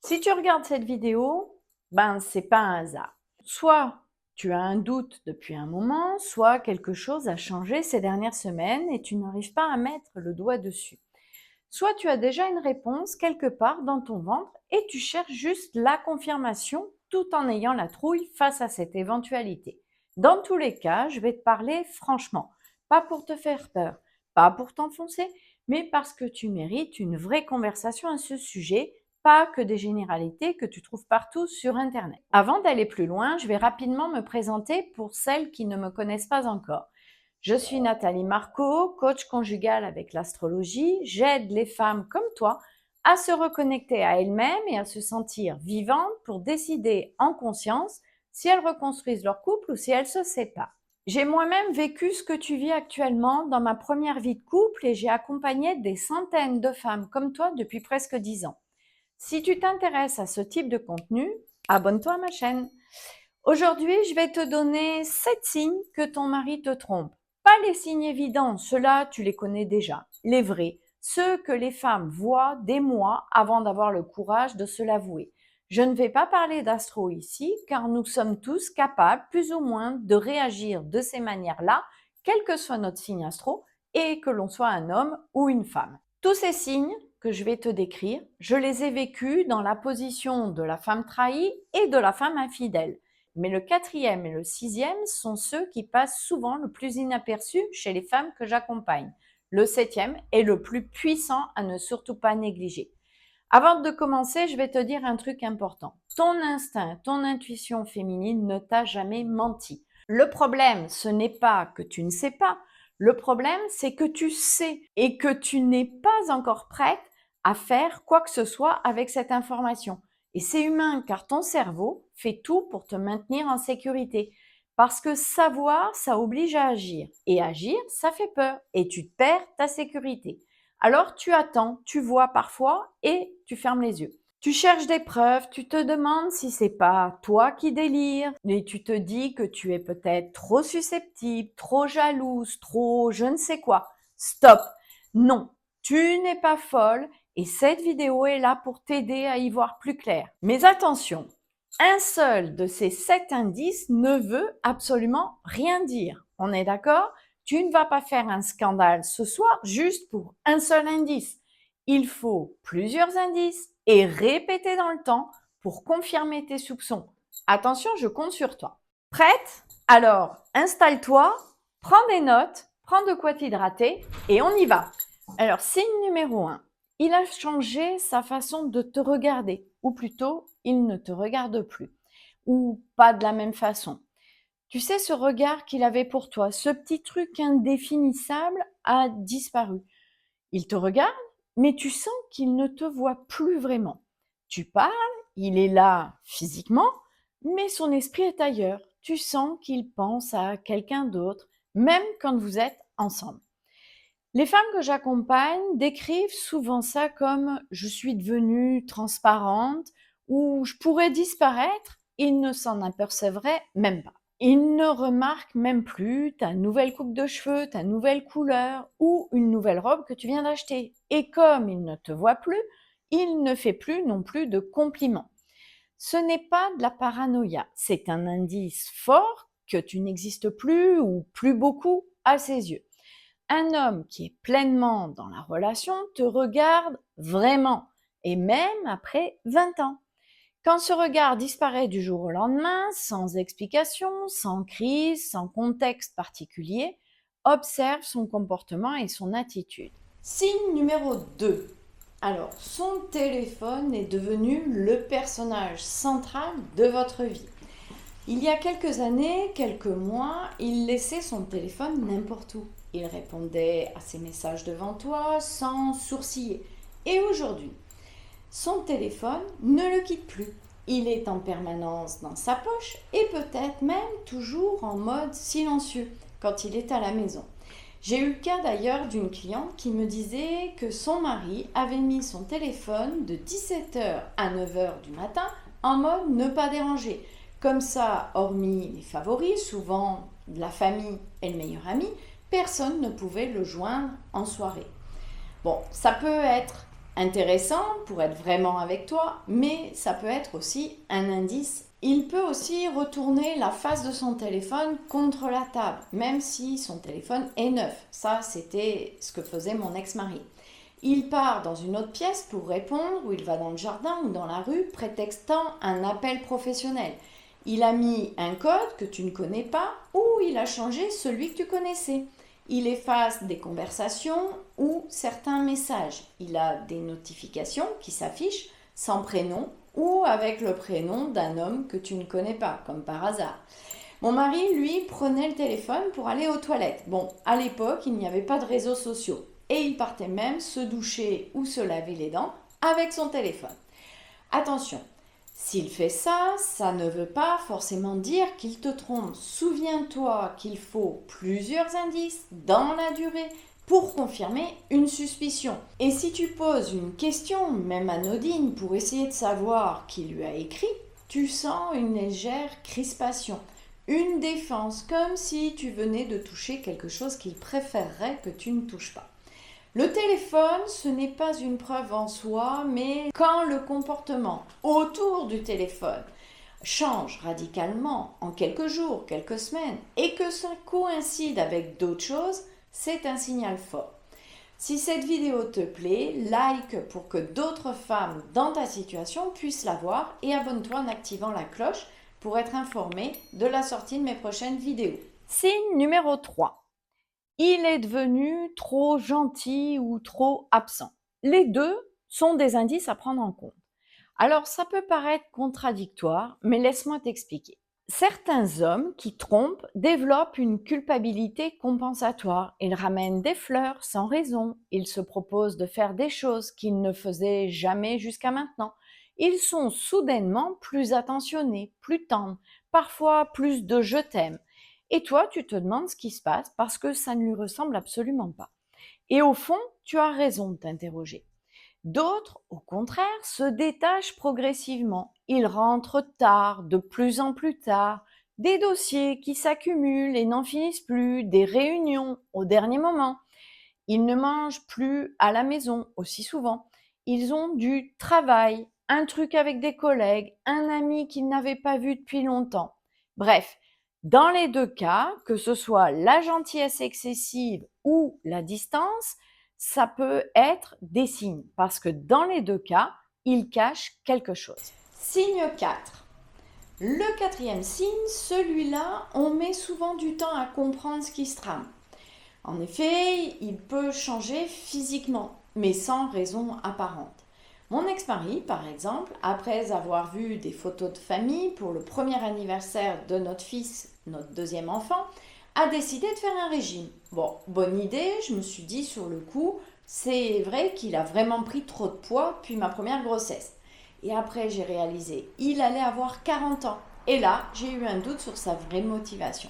Si tu regardes cette vidéo, c'est pas un hasard. Soit tu as un doute depuis un moment, soit quelque chose a changé ces dernières semaines et tu n'arrives pas à mettre le doigt dessus. Soit tu as déjà une réponse quelque part dans ton ventre et tu cherches juste la confirmation tout en ayant la trouille face à cette éventualité. Dans tous les cas, je vais te parler franchement, pas pour te faire peur, pas pour t'enfoncer, mais parce que tu mérites une vraie conversation à ce sujet, pas que des généralités que tu trouves partout sur Internet. Avant d'aller plus loin, je vais rapidement me présenter pour celles qui ne me connaissent pas encore. Je suis Nathalie Marco, coach conjugal avec l'astrologie. J'aide les femmes comme toi à se reconnecter à elles-mêmes et à se sentir vivantes pour décider en conscience si elles reconstruisent leur couple ou si elles se séparent. J'ai moi-même vécu ce que tu vis actuellement dans ma première vie de couple et j'ai accompagné des centaines de femmes comme toi depuis presque 10 ans. Si tu t'intéresses à ce type de contenu, abonne-toi à ma chaîne. Aujourd'hui, je vais te donner 7 signes que ton mari te trompe. Pas les signes évidents, ceux-là tu les connais déjà. Les vrais, ceux que les femmes voient des mois avant d'avoir le courage de se l'avouer. Je ne vais pas parler d'astro ici, car nous sommes tous capables, plus ou moins, de réagir de ces manières-là, quel que soit notre signe astro, et que l'on soit un homme ou une femme. Tous ces signes que je vais te décrire, je les ai vécus dans la position de la femme trahie et de la femme infidèle. Mais le quatrième et le sixième sont ceux qui passent souvent le plus inaperçus chez les femmes que j'accompagne. Le septième est le plus puissant à ne surtout pas négliger. Avant de commencer, je vais te dire un truc important. Ton instinct, ton intuition féminine ne t'a jamais menti. Le problème, ce n'est pas que tu ne sais pas. Le problème, c'est que tu sais et que tu n'es pas encore prête à faire quoi que ce soit avec cette information. Et c'est humain car ton cerveau fait tout pour te maintenir en sécurité. Parce que savoir, ça oblige à agir. Et agir, ça fait peur. Et tu perds ta sécurité. Alors tu attends, tu vois parfois et tu fermes les yeux. Tu cherches des preuves, tu te demandes si c'est pas toi qui délires et tu te dis que tu es peut-être trop susceptible, trop jalouse, trop je ne sais quoi. Stop. Non, tu n'es pas folle et cette vidéo est là pour t'aider à y voir plus clair. Mais attention, un seul de ces 7 indices ne veut absolument rien dire. On est d'accord? Tu ne vas pas faire un scandale ce soir juste pour un seul indice. Il faut plusieurs indices et répéter dans le temps pour confirmer tes soupçons. Attention, je compte sur toi. Prête? Alors, installe-toi, prends des notes, prends de quoi t'hydrater et on y va. Alors, signe numéro 1. Il a changé sa façon de te regarder, ou plutôt, il ne te regarde plus, ou pas de la même façon. Tu sais, ce regard qu'il avait pour toi, ce petit truc indéfinissable a disparu. Il te regarde, mais tu sens qu'il ne te voit plus vraiment. Tu parles, il est là physiquement, mais son esprit est ailleurs. Tu sens qu'il pense à quelqu'un d'autre, même quand vous êtes ensemble. Les femmes que j'accompagne décrivent souvent ça comme je suis devenue transparente ou je pourrais disparaître, ils ne s'en apercevraient même pas. Ils ne remarquent même plus ta nouvelle coupe de cheveux, ta nouvelle couleur ou une nouvelle robe que tu viens d'acheter. Et comme ils ne te voient plus, ils ne font plus non plus de compliments. Ce n'est pas de la paranoïa, c'est un indice fort que tu n'existes plus ou plus beaucoup à ses yeux. Un homme qui est pleinement dans la relation te regarde vraiment, et même après 20 ans. Quand ce regard disparaît du jour au lendemain, sans explication, sans crise, sans contexte particulier, observe son comportement et son attitude. Signe numéro 2. Alors, son téléphone est devenu le personnage central de votre vie. Il y a quelques années, quelques mois, il laissait son téléphone n'importe où. Il répondait à ses messages devant toi sans sourciller. Et aujourd'hui, son téléphone ne le quitte plus. Il est en permanence dans sa poche et peut-être même toujours en mode silencieux quand il est à la maison. J'ai eu le cas d'ailleurs d'une cliente qui me disait que son mari avait mis son téléphone de 17h à 9h du matin en mode ne pas déranger. Comme ça, hormis les favoris, souvent de la famille et le meilleur ami, personne ne pouvait le joindre en soirée. Bon, ça peut être intéressant pour être vraiment avec toi, mais ça peut être aussi un indice. Il peut aussi retourner la face de son téléphone contre la table, même si son téléphone est neuf. Ça, c'était ce que faisait mon ex-mari. Il part dans une autre pièce pour répondre, ou il va dans le jardin ou dans la rue, prétextant un appel professionnel. Il a mis un code que tu ne connais pas ou il a changé celui que tu connaissais. Il efface des conversations ou certains messages. Il a des notifications qui s'affichent sans prénom ou avec le prénom d'un homme que tu ne connais pas, comme par hasard. Mon mari, lui, prenait le téléphone pour aller aux toilettes. Bon, à l'époque, il n'y avait pas de réseaux sociaux. Et il partait même se doucher ou se laver les dents avec son téléphone. Attention, s'il fait ça, ça ne veut pas forcément dire qu'il te trompe. Souviens-toi qu'il faut plusieurs indices dans la durée pour confirmer une suspicion. Et si tu poses une question, même anodine, pour essayer de savoir qui lui a écrit, tu sens une légère crispation, une défense, comme si tu venais de toucher quelque chose qu'il préférerait que tu ne touches pas. Le téléphone, ce n'est pas une preuve en soi, mais quand le comportement autour du téléphone change radicalement en quelques jours, quelques semaines, et que ça coïncide avec d'autres choses, c'est un signal fort. Si cette vidéo te plaît, like pour que d'autres femmes dans ta situation puissent la voir et abonne-toi en activant la cloche pour être informé de la sortie de mes prochaines vidéos. Signe numéro 3. Il est devenu trop gentil ou trop absent. Les deux sont des indices à prendre en compte. Alors, ça peut paraître contradictoire, mais laisse-moi t'expliquer. Certains hommes qui trompent développent une culpabilité compensatoire. Ils ramènent des fleurs sans raison. Ils se proposent de faire des choses qu'ils ne faisaient jamais jusqu'à maintenant. Ils sont soudainement plus attentionnés, plus tendres, parfois plus de je t'aime. Et toi, tu te demandes ce qui se passe parce que ça ne lui ressemble absolument pas. Et au fond, tu as raison de t'interroger. D'autres, au contraire, se détachent progressivement. Ils rentrent tard, de plus en plus tard, des dossiers qui s'accumulent et n'en finissent plus, des réunions au dernier moment. Ils ne mangent plus à la maison aussi souvent. Ils ont du travail, un truc avec des collègues, un ami qu'ils n'avaient pas vu depuis longtemps. Bref, dans les deux cas, que ce soit la gentillesse excessive ou la distance, ça peut être des signes parce que dans les deux cas, ils cachent quelque chose. Signe 4. Le quatrième signe, celui-là, on met souvent du temps à comprendre ce qui se trame. En effet, il peut changer physiquement, mais sans raison apparente. Mon ex-mari, par exemple, après avoir vu des photos de famille pour le premier anniversaire de notre fils, notre deuxième enfant, a décidé de faire un régime. Bon, bonne idée, je me suis dit sur le coup, c'est vrai qu'il a vraiment pris trop de poids depuis ma première grossesse. Et après, j'ai réalisé, il allait avoir 40 ans. Et là, j'ai eu un doute sur sa vraie motivation.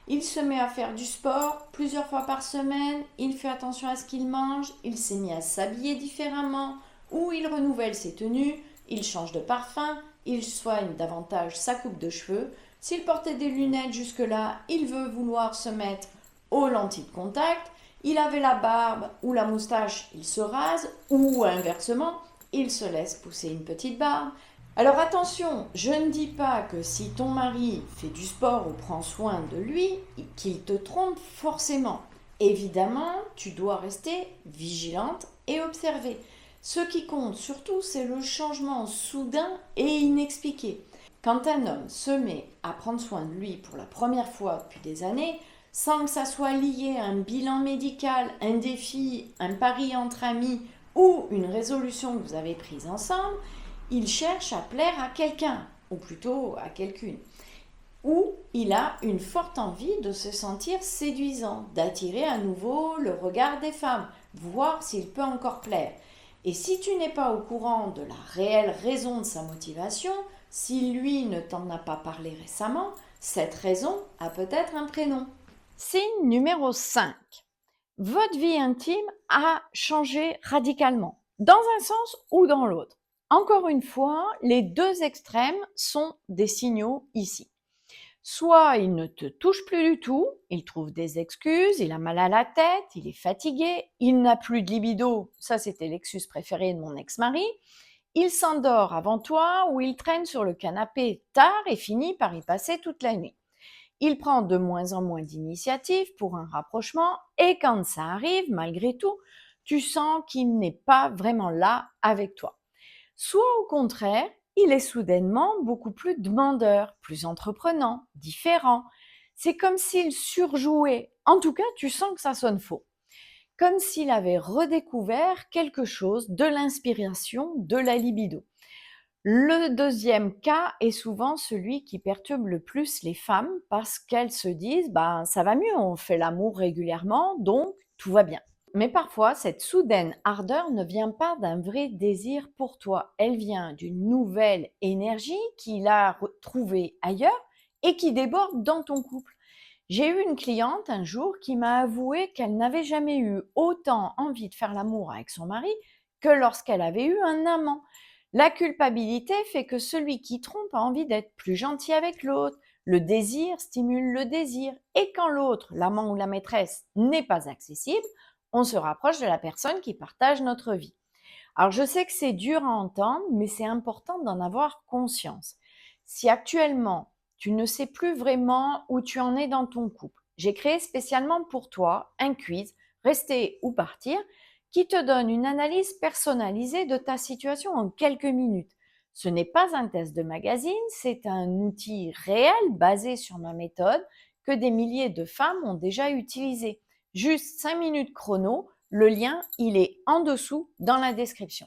Il se met à faire du sport plusieurs fois par semaine, il fait attention à ce qu'il mange, il s'est mis à s'habiller différemment, ou il renouvelle ses tenues, il change de parfum, il soigne davantage sa coupe de cheveux. S'il portait des lunettes jusque-là, il veut vouloir se mettre aux lentilles de contact. Il avait la barbe ou la moustache, il se rase, ou inversement, il se laisse pousser une petite barbe. Alors attention, je ne dis pas que si ton mari fait du sport ou prend soin de lui, qu'il te trompe forcément. Évidemment, tu dois rester vigilante et observer. Ce qui compte surtout, c'est le changement soudain et inexpliqué. Quand un homme se met à prendre soin de lui pour la première fois depuis des années, sans que ça soit lié à un bilan médical, un défi, un pari entre amis ou une résolution que vous avez prise ensemble, il cherche à plaire à quelqu'un, ou plutôt à quelqu'une. Ou il a une forte envie de se sentir séduisant, d'attirer à nouveau le regard des femmes, voir s'il peut encore plaire. Et si tu n'es pas au courant de la réelle raison de sa motivation, si lui ne t'en a pas parlé récemment, cette raison a peut-être un prénom. Signe numéro 5. Votre vie intime a changé radicalement, dans un sens ou dans l'autre. Encore une fois, les deux extrêmes sont des signaux ici. Soit il ne te touche plus du tout, il trouve des excuses, il a mal à la tête, il est fatigué, il n'a plus de libido, ça c'était l'excuse préférée de mon ex-mari, il s'endort avant toi ou il traîne sur le canapé tard et finit par y passer toute la nuit. Il prend de moins en moins d'initiatives pour un rapprochement et quand ça arrive, malgré tout, tu sens qu'il n'est pas vraiment là avec toi. Soit au contraire, il est soudainement beaucoup plus demandeur, plus entreprenant, différent. C'est comme s'il surjouait. En tout cas, tu sens que ça sonne faux. Comme s'il avait redécouvert quelque chose, de l'inspiration, de la libido. Le deuxième cas est souvent celui qui perturbe le plus les femmes parce qu'elles se disent bah, ça va mieux, on fait l'amour régulièrement, donc tout va bien. Mais parfois, cette soudaine ardeur ne vient pas d'un vrai désir pour toi. Elle vient d'une nouvelle énergie qu'il a trouvée ailleurs et qui déborde dans ton couple. J'ai eu une cliente un jour qui m'a avoué qu'elle n'avait jamais eu autant envie de faire l'amour avec son mari que lorsqu'elle avait eu un amant. La culpabilité fait que celui qui trompe a envie d'être plus gentil avec l'autre. Le désir stimule le désir. Et quand l'autre, l'amant ou la maîtresse, n'est pas accessible, on se rapproche de la personne qui partage notre vie. Alors je sais que c'est dur à entendre, mais c'est important d'en avoir conscience. Si actuellement, tu ne sais plus vraiment où tu en es dans ton couple, j'ai créé spécialement pour toi un quiz, rester ou partir, qui te donne une analyse personnalisée de ta situation en quelques minutes. Ce n'est pas un test de magazine, c'est un outil réel basé sur ma méthode que des milliers de femmes ont déjà utilisé. Juste 5 minutes chrono, le lien, il est en dessous dans la description.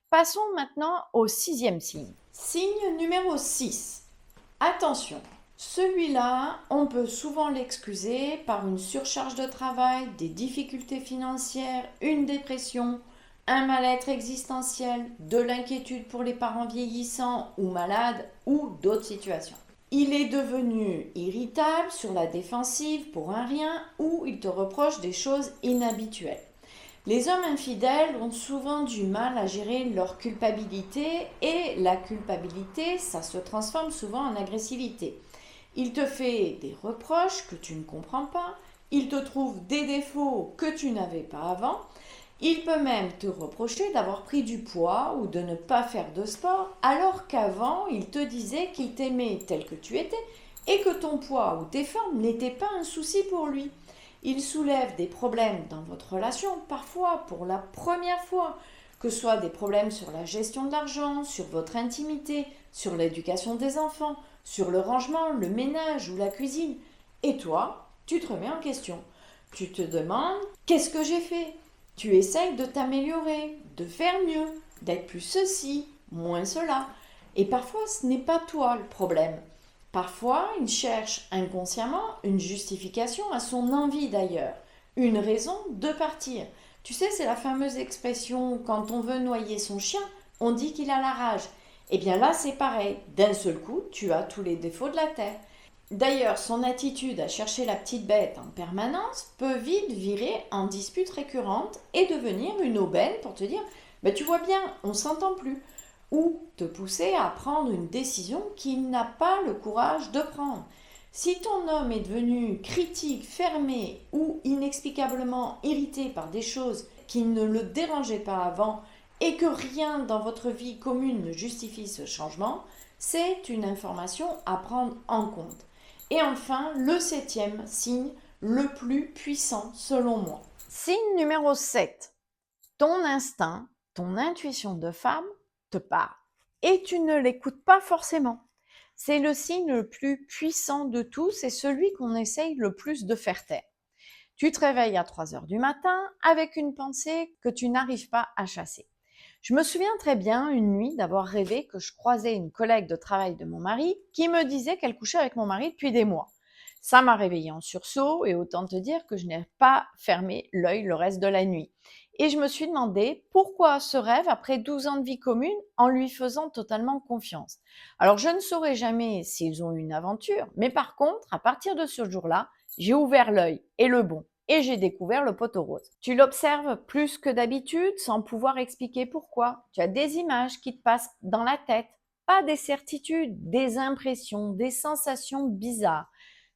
Passons maintenant au sixième signe. Signe numéro 6. Attention, celui-là, on peut souvent l'excuser par une surcharge de travail, des difficultés financières, une dépression, un mal-être existentiel, de l'inquiétude pour les parents vieillissants ou malades ou d'autres situations. Il est devenu irritable, sur la défensive pour un rien ou il te reproche des choses inhabituelles. Les hommes infidèles ont souvent du mal à gérer leur culpabilité et la culpabilité, ça se transforme souvent en agressivité. Il te fait des reproches que tu ne comprends pas, il te trouve des défauts que tu n'avais pas avant, il peut même te reprocher d'avoir pris du poids ou de ne pas faire de sport alors qu'avant il te disait qu'il t'aimait tel que tu étais et que ton poids ou tes formes n'étaient pas un souci pour lui. Il soulève des problèmes dans votre relation, parfois pour la première fois, que ce soit des problèmes sur la gestion de l'argent, sur votre intimité, sur l'éducation des enfants, sur le rangement, le ménage ou la cuisine. Et toi, tu te remets en question. Tu te demandes, qu'est-ce que j'ai fait? Tu essayes de t'améliorer, de faire mieux, d'être plus ceci, moins cela. Et parfois, ce n'est pas toi le problème. Parfois, il cherche inconsciemment une justification à son envie d'ailleurs, une raison de partir. Tu sais, c'est la fameuse expression quand on veut noyer son chien, on dit qu'il a la rage. Eh bien là, c'est pareil. D'un seul coup, tu as tous les défauts de la terre. D'ailleurs, son attitude à chercher la petite bête en permanence peut vite virer en dispute récurrente et devenir une aubaine pour te dire tu vois bien, on s'entend plus. Ou te pousser à prendre une décision qu'il n'a pas le courage de prendre. Si ton homme est devenu critique, fermé ou inexplicablement irrité par des choses qui ne le dérangeaient pas avant et que rien dans votre vie commune ne justifie ce changement, c'est une information à prendre en compte. Et enfin, le septième signe, le plus puissant selon moi. Signe numéro 7. Ton instinct, ton intuition de femme te parle. Et tu ne l'écoutes pas forcément. C'est le signe le plus puissant de tous et celui qu'on essaye le plus de faire taire. Tu te réveilles à 3 heures du matin avec une pensée que tu n'arrives pas à chasser. Je me souviens très bien une nuit d'avoir rêvé que je croisais une collègue de travail de mon mari qui me disait qu'elle couchait avec mon mari depuis des mois. Ça m'a réveillée en sursaut et autant te dire que je n'ai pas fermé l'œil le reste de la nuit. Et je me suis demandé pourquoi ce rêve après 12 ans de vie commune en lui faisant totalement confiance. Alors je ne saurais jamais s'ils ont eu une aventure, mais par contre, à partir de ce jour-là, j'ai ouvert l'œil et le bon et j'ai découvert le poteau rose. Tu l'observes plus que d'habitude sans pouvoir expliquer pourquoi. Tu as des images qui te passent dans la tête. pas des certitudes, des impressions, des sensations bizarres.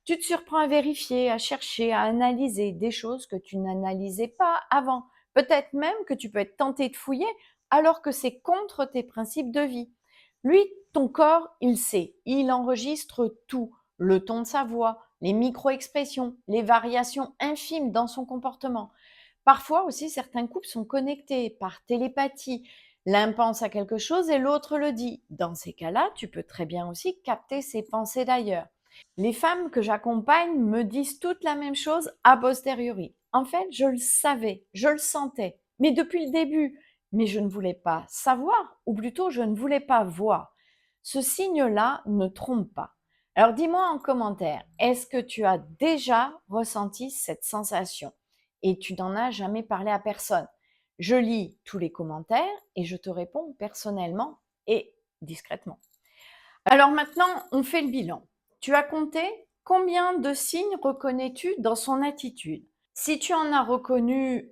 Tu te surprends à vérifier, à chercher, à analyser des choses que tu n'analysais pas avant. Peut-être même que tu peux être tenté de fouiller alors que c'est contre tes principes de vie. Lui, ton corps, il sait, il enregistre tout, le ton de sa voix, les micro-expressions, les variations infimes dans son comportement. Parfois aussi, certains couples sont connectés par télépathie. L'un pense à quelque chose et l'autre le dit. Dans ces cas-là, tu peux très bien aussi capter ses pensées d'ailleurs. Les femmes que j'accompagne me disent toutes la même chose a posteriori. En fait, je le savais, je le sentais, mais depuis le début. Mais je ne voulais pas savoir, ou plutôt je ne voulais pas voir. Ce signe-là ne trompe pas. Alors dis-moi en commentaire, est-ce que tu as déjà ressenti cette sensation et tu n'en as jamais parlé à personne? Je lis tous les commentaires et je te réponds personnellement et discrètement. Alors maintenant, on fait le bilan. Tu as compté combien de signes reconnais-tu dans son attitude? Si tu en as reconnu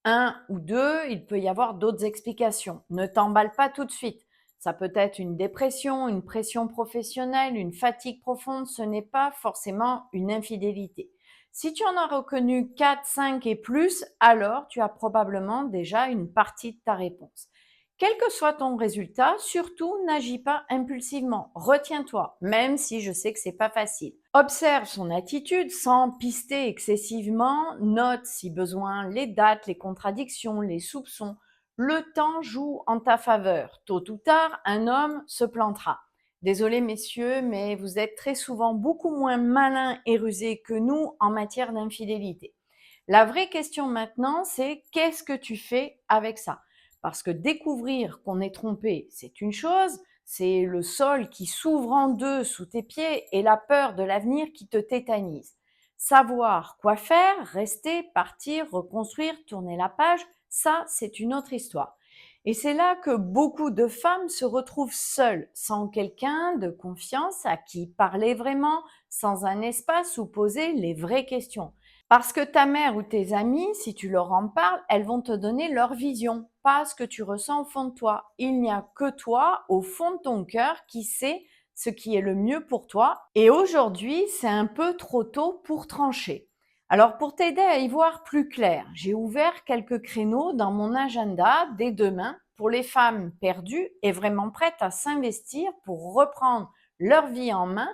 un ou deux, il peut y avoir d'autres explications. Ne t'emballe pas tout de suite. Ça peut être une dépression, une pression professionnelle, une fatigue profonde, ce n'est pas forcément une infidélité. Si tu en as reconnu 4, 5 et plus, alors tu as probablement déjà une partie de ta réponse. Quel que soit ton résultat, surtout n'agis pas impulsivement. Retiens-toi, même si je sais que c'est pas facile. Observe son attitude sans pister excessivement. Note si besoin les dates, les contradictions, les soupçons. Le temps joue en ta faveur. Tôt ou tard, un homme se plantera. Désolé messieurs, mais vous êtes très souvent beaucoup moins malins et rusés que nous en matière d'infidélité. La vraie question maintenant, c'est qu'est-ce que tu fais avec ça? Parce que découvrir qu'on est trompé, c'est une chose, c'est le sol qui s'ouvre en deux sous tes pieds et la peur de l'avenir qui te tétanise. Savoir quoi faire, rester, partir, reconstruire, tourner la page, ça, c'est une autre histoire. Et c'est là que beaucoup de femmes se retrouvent seules, sans quelqu'un de confiance à qui parler vraiment, sans un espace où poser les vraies questions. Parce que ta mère ou tes amis, si tu leur en parles, elles vont te donner leur vision, pas ce que tu ressens au fond de toi. Il n'y a que toi, au fond de ton cœur, qui sait ce qui est le mieux pour toi. Et aujourd'hui, c'est un peu trop tôt pour trancher. Alors pour t'aider à y voir plus clair, j'ai ouvert quelques créneaux dans mon agenda dès demain pour les femmes perdues et vraiment prêtes à s'investir pour reprendre leur vie en main.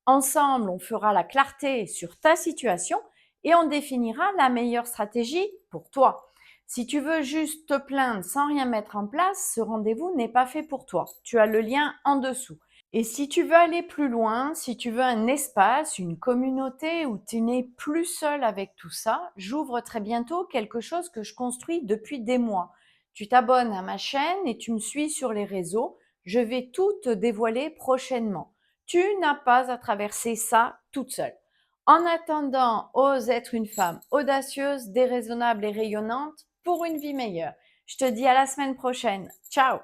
Ensemble, on fera la clarté sur ta situation et on définira la meilleure stratégie pour toi. Si tu veux juste te plaindre sans rien mettre en place, ce rendez-vous n'est pas fait pour toi. Tu as le lien en dessous. Et si tu veux aller plus loin, si tu veux un espace, une communauté où tu n'es plus seul avec tout ça, j'ouvre très bientôt quelque chose que je construis depuis des mois. Tu t'abonnes à ma chaîne et tu me suis sur les réseaux. Je vais tout te dévoiler prochainement. Tu n'as pas à traverser ça toute seule. En attendant, ose être une femme audacieuse, déraisonnable et rayonnante pour une vie meilleure. Je te dis à la semaine prochaine. Ciao!